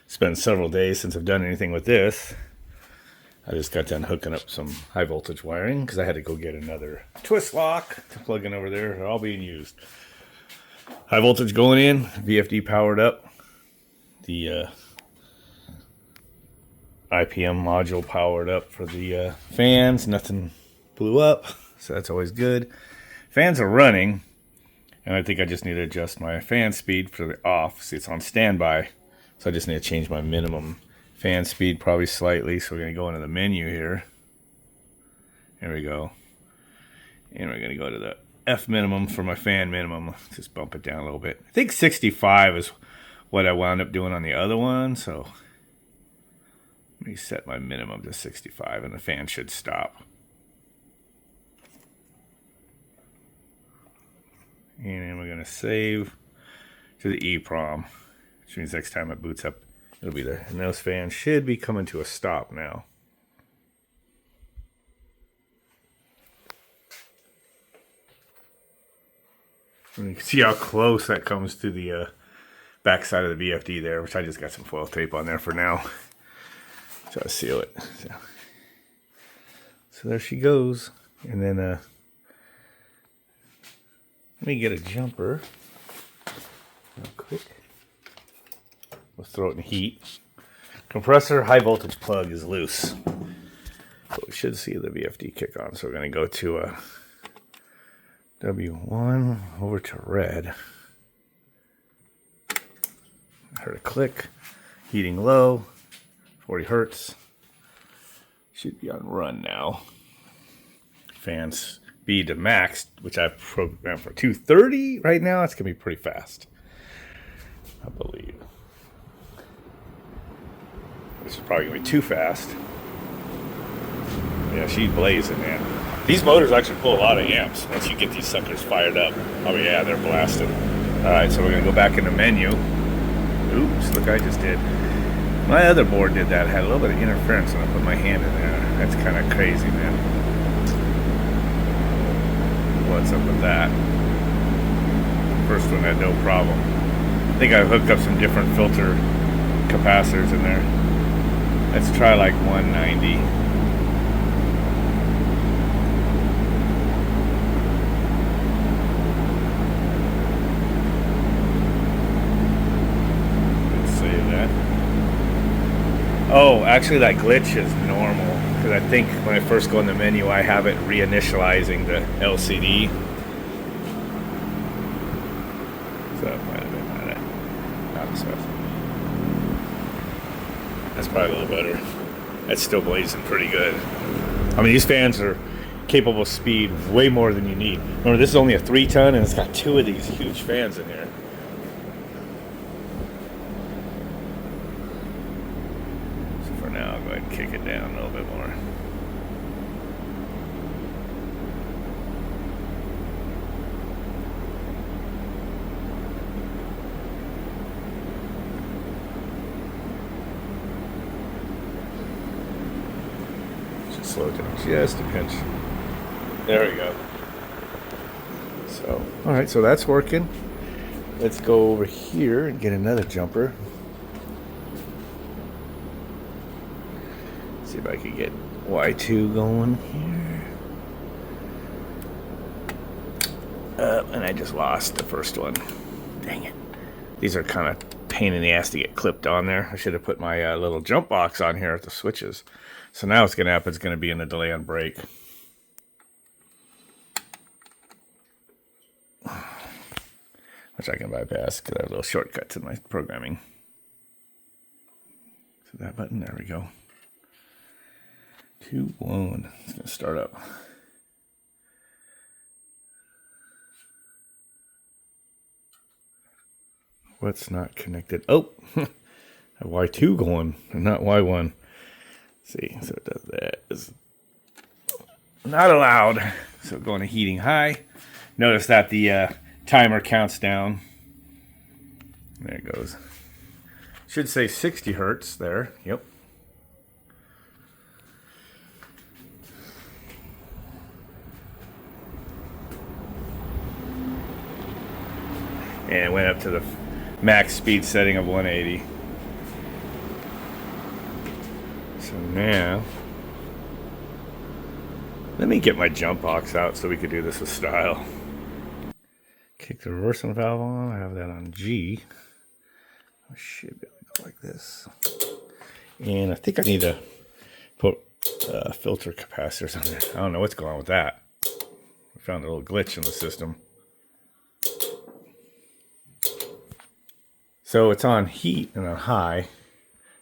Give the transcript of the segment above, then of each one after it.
It's been several days since I've done anything with this. I just got done hooking up some high voltage wiring because I had to go get another twist lock to plug in over there. They're all being used. High voltage going in, VFD powered up. The IPM module powered up for the fans. Nothing blew up, so that's always good. Fans are running, and I think I just need to adjust my fan speed for the off. See, it's on standby, so I just need to change my minimum fan speed probably slightly. So we're going to go into the menu here. Here we go. And we're going to go to the F minimum for my fan minimum. Just bump it down a little bit. I think 65 is what I wound up doing on the other one. So let me set my minimum to 65 and the fan should stop. And then we're going to save to the EEPROM, which means next time it boots up, it'll be there. And those fans should be coming to a stop now. And you can see how close that comes to the back side of the VFD there, which I just got some foil tape on there for now. Try to seal it. So there she goes. And then let me get a jumper real quick. We'll throw it in heat. Compressor high voltage plug is loose. But we should see the VFD kick on. So we're going to go to W1 over to red. I heard a click. Heating low. 40 hertz. Should be on run now. Fan speed to max, which I've programmed for 230 right now. It's going to be pretty fast, I believe. This is probably going to be too fast. Yeah, she's blazing, man. These motors actually pull a lot of amps once you get these suckers fired up. Oh, yeah, they're blasted. All right, so we're going to go back in the menu. Oops, look, I just did. My other board did that. It had a little bit of interference when I put my hand in there. That's kind of crazy, man. What's up with that? First one had no problem. I think I hooked up some different filter capacitors in there. Let's try like 190. Let's save that. Oh, actually that glitch is normal. Because I think when I first go in the menu, I have it reinitializing the LCD. So that might have been not special. That's probably a little better. That's still blazing pretty good. I mean, these fans are capable of speed way more than you need. Remember, this is only a 3-ton, and it's got 2 of these huge fans in here. So for now, I'll go ahead and kick it down a little bit more. Slow it down just a pinch. There we go. So, all right, so that's working. Let's go over here and get another jumper. See if I can get Y2 going here. And I just lost the first one. Dang it. These are kind of pain in the ass to get clipped on there. I should have put my little jump box on here at the switches. So now what's going to happen is going to be in a delay on break. Which I can bypass because I have little shortcuts in my programming. So that button, there we go. 2, 1. It's going to start up. What's not connected? Oh, I have Y2 going and not Y1. See, so it does that. It's not allowed. So going to heating high. Notice that the timer counts down. There it goes. Should say 60 hertz there. Yep. And it went up to the max speed setting of 180. So now, let me get my jump box out so we could do this with style. Kick the reversing valve on. I have that on G. I should be able to go like this. And I think I need to put filter capacitors on there. I don't know what's going on with that. I found a little glitch in the system. So it's on heat and on high.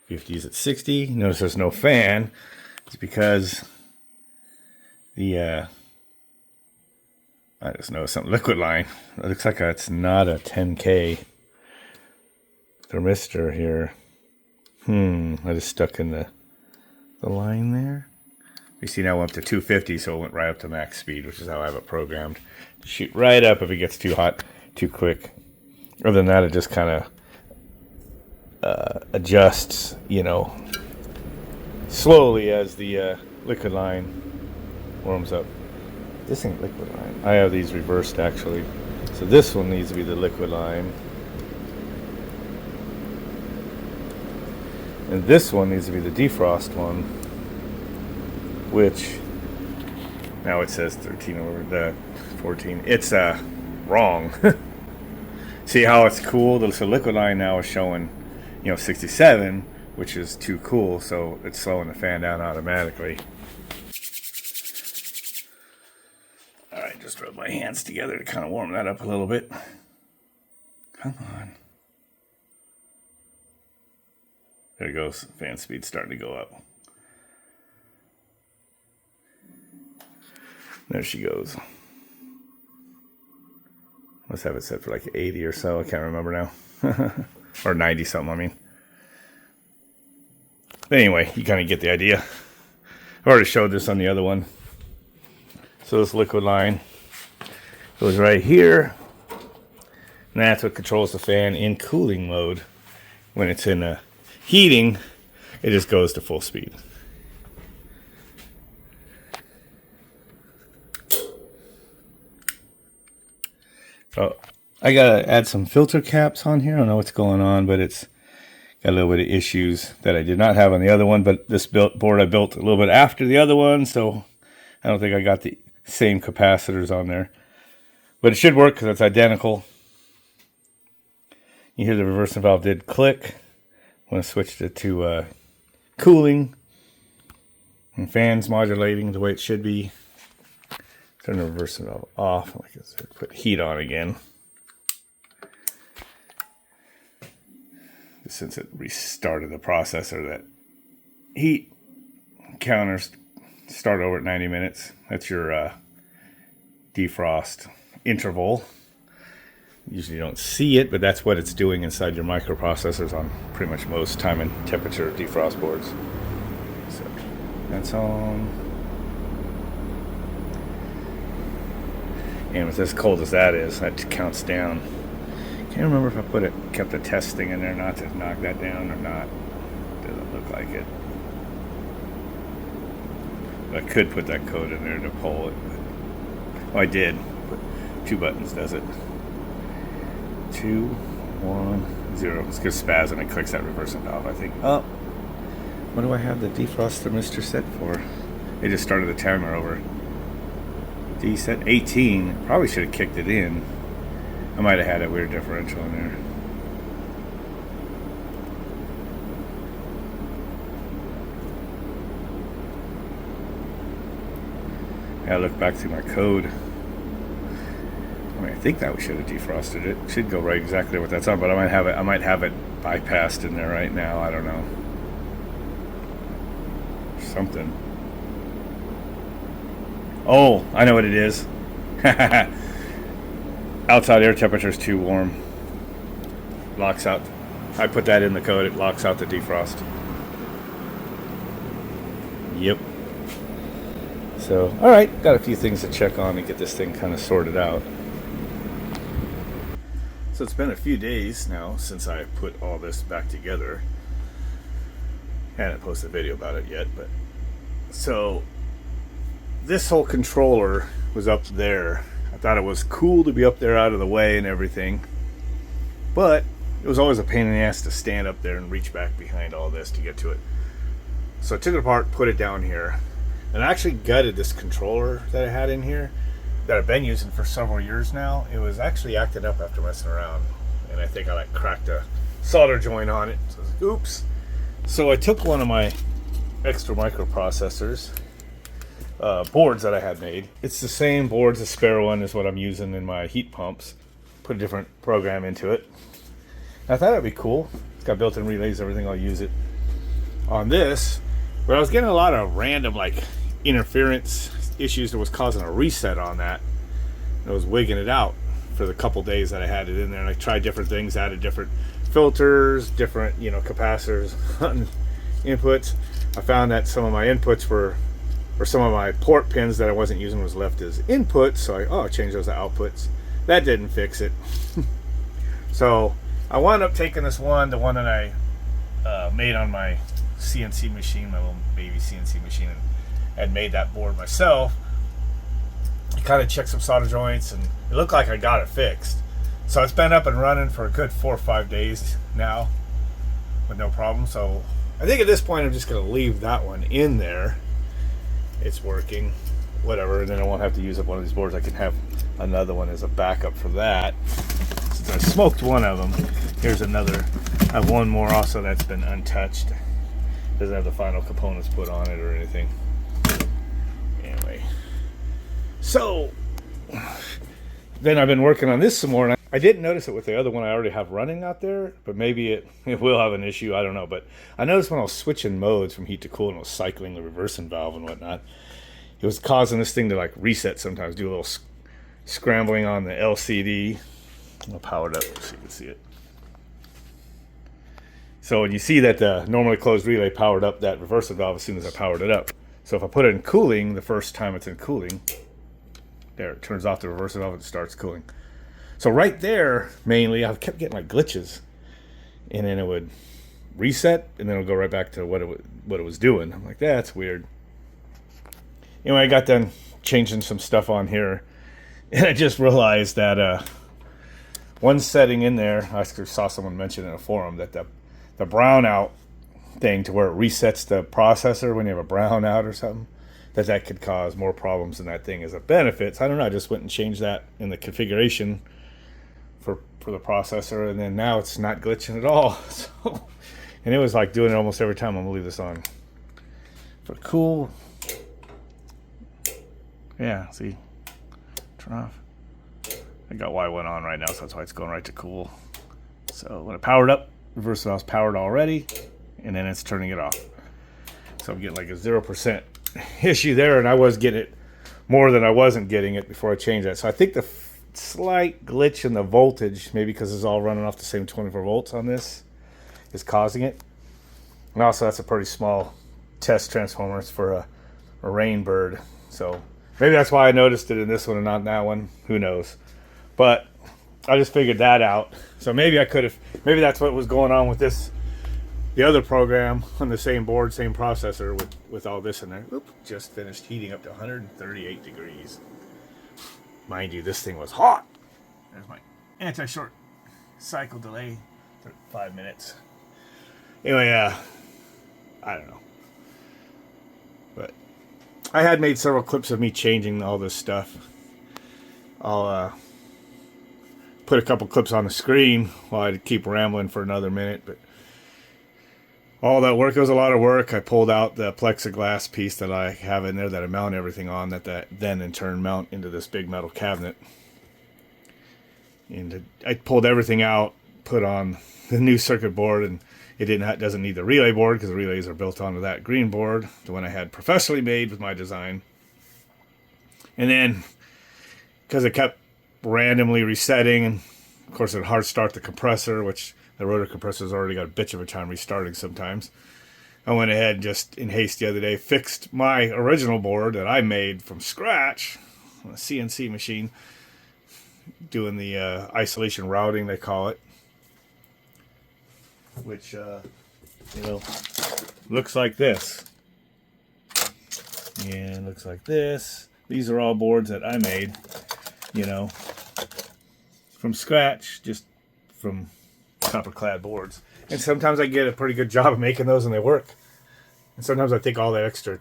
You have to use it 60. Notice there's no fan. It's because the I just noticed something. Liquid line. It looks like it's not a 10K thermistor here. I just stuck in the line there. You see now I went up to 250, so it went right up to max speed, which is how I have it programmed. To shoot right up if it gets too hot, too quick. Other than that, it just kind of adjusts, you know, slowly as the liquid line warms up. This ain't liquid line. I have these reversed actually. So this one needs to be the liquid line. And this one needs to be the defrost one. Which, now it says 13 over the 14. It's wrong. See how it's cool? The liquid line now is showing, you know, 67, which is too cool, so it's slowing the fan down automatically. Alright, just rub my hands together to kind of warm that up a little bit. Come on. There it goes. Fan speed's starting to go up. There she goes. Must have it set for like 80 or so. I can't remember now. Or 90 something, I mean. But anyway, you kind of get the idea. I've already showed this on the other one. So this liquid line goes right here. And that's what controls the fan in cooling mode. When it's in heating, it just goes to full speed. So I gotta add some filter caps on here. I don't know what's going on, but it's got a little bit of issues that I did not have on the other one. But this board I built a little bit after the other one, so I don't think I got the same capacitors on there. But it should work because it's identical. You hear the reversing valve did click when I switched it to cooling and fans modulating the way it should be. Turn the reversing valve off. Like I said, put heat on again. Since it restarted the processor, that heat counters start over at 90 minutes. That's your defrost interval. Usually you don't see it, but that's what it's doing inside your microprocessors on pretty much most time and temperature defrost boards. So that's on. And with as cold as that is, that counts down. Can't remember if I kept a test thing in there not to knock that down or not. Doesn't look like it. But I could put that code in there to pull it. Well, I did. But 2 buttons does it. 2, 1, 0. It's just spaz and it clicks that reversing valve, I think. Oh, what do I have the defrost thermistor set for? It just started the timer over. D set 18. Probably should have kicked it in. I might have had a weird differential in there. I look back through my code. I mean, I think that we should have defrosted it. It should go right exactly what that's on, but I might have it bypassed in there right now. I don't know. Something. Oh, I know what it is. Outside air temperature is too warm. Locks out. I put that in the code. It locks out the defrost. Yep. So, all right. Got a few things to check on and get this thing kind of sorted out. So it's been a few days now since I put all this back together. Hadn't posted a video about it yet, but so this whole controller was up there. I thought it was cool to be up there out of the way and everything, but it was always a pain in the ass to stand up there and reach back behind all this to get to it. So I took it apart, put it down here, and I actually gutted this controller that I had in here that I've been using for several years now. It was actually acting up after messing around, and I think I like cracked a solder joint on it. So I was like, oops. So I took one of my extra microprocessors boards that I had made. It's the same boards, the spare one is what I'm using in my heat pumps. Put a different program into it. I thought that'd be cool. It's got built-in relays, everything. I'll use it on this. But I was getting a lot of random like interference issues that was causing a reset on that. And I was wigging it out for the couple days that I had it in there, and I tried different things, added different filters, different capacitors on inputs. I found that some of my inputs were, or some of my port pins that I wasn't using was left as inputs, so I changed those to outputs. That didn't fix it. So I wound up taking this one, the one that I made on my CNC machine, my little baby CNC machine, and had made that board myself. I kind of checked some solder joints, and it looked like I got it fixed. So it's been up and running for a good 4 or 5 days now with no problem. So I think at this point I'm just going to leave that one in there. It's working, whatever, and then I won't have to use up one of these boards. I can have another one as a backup for that. Since I smoked one of them, here's another. I have one more also that's been untouched. Doesn't have the final components put on it or anything. Anyway, so then I've been working on this some more, and I didn't notice it with the other one I already have running out there, but maybe it will have an issue, I don't know. But I noticed when I was switching modes from heat to cool and I was cycling the reversing valve and whatnot, it was causing this thing to like reset sometimes, do a little scrambling on the LCD. I'll power it up so you can see it. So when you see that the normally closed relay powered up that reversing valve as soon as I powered it up. So if I put it in cooling, the first time it's in cooling, there, it turns off the reversing valve and it starts cooling. So right there, mainly, I kept getting like glitches, and then it would reset, and then it would go right back to what it was doing. I'm like, that's weird. Anyway, I got done changing some stuff on here, and I just realized that one setting in there, I actually saw someone mention in a forum that the brownout thing, to where it resets the processor when you have a brownout or something, that could cause more problems than that thing as a benefit. So I don't know, I just went and changed that in the configuration for the processor, and then now it's not glitching at all. So, and it was like doing it almost every time. I'm gonna leave this on for cool. Yeah, see, turn off. I got Y1 on right now, so that's why it's going right to cool. So when it powered up, reverse valve's powered already, and then it's turning it off. So I'm getting like a 0% issue there, and I was getting it more than I wasn't getting it before I changed that. So I think the slight glitch in the voltage, maybe because it's all running off the same 24 volts on this, is causing it. And also that's a pretty small test transformer. It's for a rain bird. So maybe that's why I noticed it in this one and not in that one. Who knows? But I just figured that out. So maybe I could have, maybe that's what was going on with this, the other program on the same board, same processor with all this in there. Oop, just finished heating up to 138 degrees. Mind you, this thing was hot. There's my anti-short cycle delay, 5 minutes. Anyway, I don't know. But I had made several clips of me changing all this stuff. I'll put a couple clips on the screen while I keep rambling for another minute, but all that work, it was a lot of work. I pulled out the plexiglass piece that I have in there that I mount everything on, that then in turn mount into this big metal cabinet. And I pulled everything out, put on the new circuit board, and it doesn't need the relay board because the relays are built onto that green board, the one I had professionally made with my design. And then, because it kept randomly resetting, and of course it hard start the compressor, which the rotor compressor's already got a bitch of a time restarting sometimes. I went ahead and just in haste the other day fixed my original board that I made from scratch on a CNC machine, doing the isolation routing, they call it, which looks like this. And looks like this. These are all boards that I made, from scratch, just from copper clad boards. And sometimes I get a pretty good job of making those and they work. And sometimes I think all that extra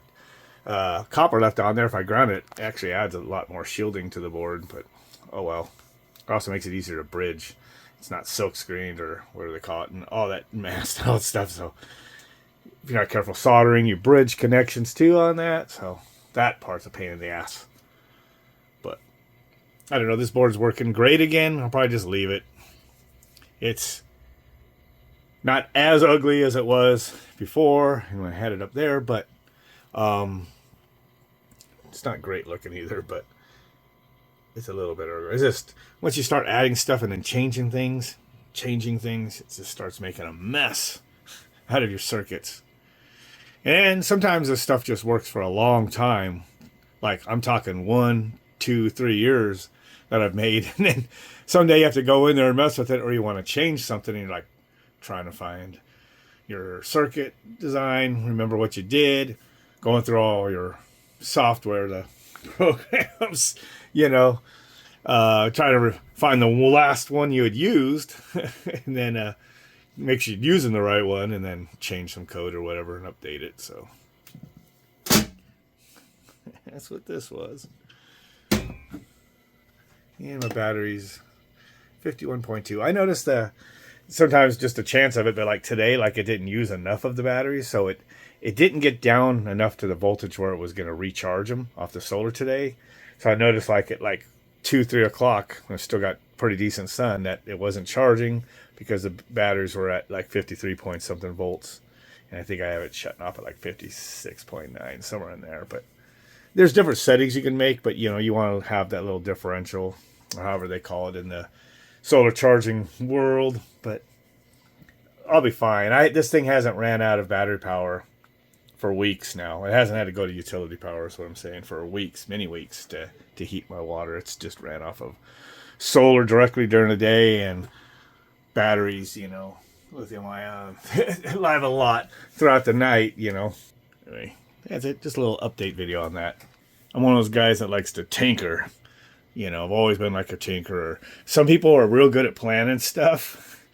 copper left on there, if I ground it, actually adds a lot more shielding to the board. But oh well. It also makes it easier to bridge. It's not silk screened or whatever they call it, and all that masked and all that stuff. So if you're not careful soldering, you bridge connections too on that. So that part's a pain in the ass. But I don't know. This board's working great again. I'll probably just leave it. It's not as ugly as it was before when I had it up there, but it's not great looking either. But it's a little bit ugly. It's just once you start adding stuff and then changing things, it just starts making a mess out of your circuits. And sometimes this stuff just works for a long time. Like I'm talking 1, 2, 3 years that I've made. And then someday you have to go in there and mess with it, or you want to change something and you're like trying to find your circuit design, remember what you did, going through all your software, the programs, try to find the last one you had used and then make sure you're using the right one, and then change some code or whatever and update it. So that's what this was. And my battery's 51.2. I noticed sometimes just a chance of it, but like today, like it didn't use enough of the battery, so it didn't get down enough to the voltage where it was going to recharge them off the solar today. So I noticed like at 2-3 o'clock, I still got pretty decent sun, that it wasn't charging because the batteries were at like 53 point something volts. And I think I have it shutting off at like 56.9, somewhere in there. But there's different settings you can make, but you want to have that little differential, or however they call it in the solar charging world. But I'll be fine. This thing hasn't ran out of battery power for weeks now. It hasn't had to go to utility power, is what I'm saying, for weeks, many weeks to heat my water. It's just ran off of solar directly during the day and batteries, lithium ion, live a lot throughout the night, Anyway, that's it. Just a little update video on that. I'm one of those guys that likes to tinker. I've always been like a tinkerer. Some people are real good at planning stuff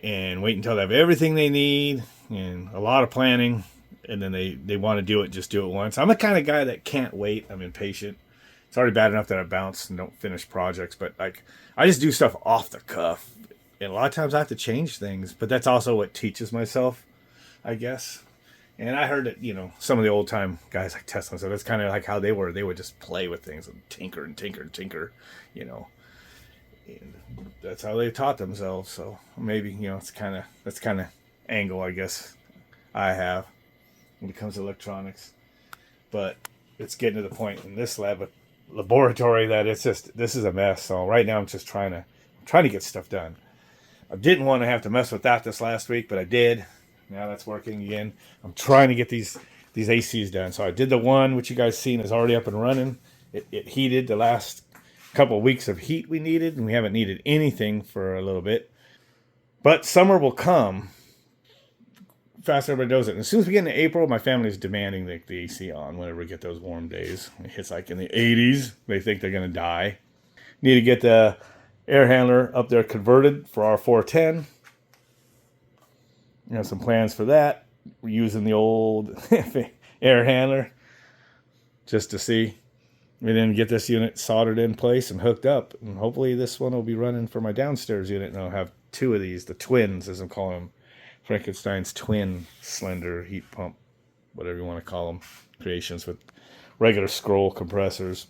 and wait until they have everything they need and a lot of planning, and then they want to do it, just do it once. I'm the kind of guy that can't wait. I'm impatient. It's already bad enough that I bounce and don't finish projects, but I just do stuff off the cuff. And a lot of times I have to change things, but that's also what teaches myself, I guess. And I heard that, some of the old time guys like Tesla, so that's kind of like how they were. They would just play with things and tinker and tinker and tinker, And that's how they taught themselves. So maybe, that's kind of angle, I guess, I have when it comes to electronics. But it's getting to the point in this laboratory that this is a mess. So right now I'm just trying to get stuff done. I didn't want to have to mess with that this last week, but I did. Now that's working again. I'm trying to get these ACs done. So I did the one, which you guys seen is already up and running. It heated the last couple of weeks of heat we needed, and we haven't needed anything for a little bit. But summer will come fast. Everybody knows it. And as soon as we get into April, my family's demanding the AC on whenever we get those warm days. It hits like in the 80s. They think they're going to die. Need to get the air handler up there converted for our 410. We have some plans for that. We're using the old air handler just to see. We then get this unit soldered in place and hooked up. And hopefully this one will be running for my downstairs unit. And I'll have 2 of these, the twins, as I'm calling them. Frankenstein's twin slender heat pump, whatever you want to call them, creations with regular scroll compressors.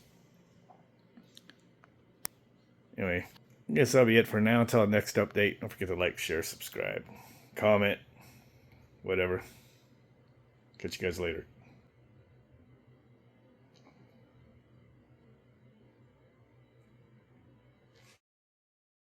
Anyway, I guess that'll be it for now. Until the next update, don't forget to like, share, subscribe, comment, whatever. Catch you guys later.